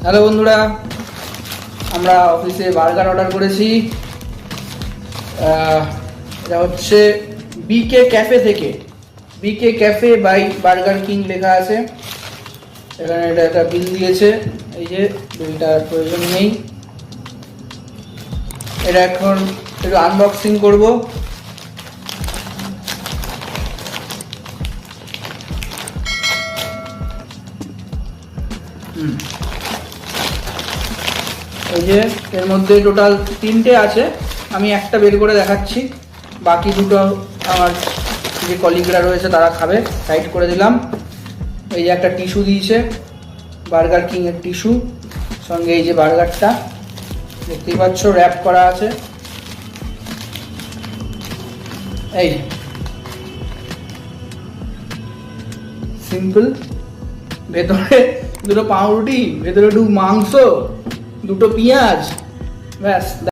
Hello বন্ধুরা, আমরা অফিসে বার্গার অর্ডার করেছি। এটা হচ্ছে বিকে ক্যাফে থেকে। বিকে ক্যাফে বাই বার্গার কিং লেখা আছে এখানে। এটা একটা বিল দিয়েছে, এই যে বিলটার প্রয়োজন নেই। এটা এখন একটু আনবক্সিং করবো। এই যে এর মধ্যে টোটাল 3টে আছে, আমি একটা বের করে দেখাচ্ছি, বাকি দুটো আমার যে কলিগরা রয়েছে তারা খাবে। সাইড করে দিলাম। এই যে একটা টিস্যু দিয়েছে, বার্গার কিং এর টিস্যু, সঙ্গে এই যে বার্গারটা দেখতেই পাচ্ছ র্যাপ করা আছে। এই সিম্পল, ভেতরে দুটো পাউরুটি, ভেতরে একটু মাংস, দুটো পেঁয়াজ, ব্যাস।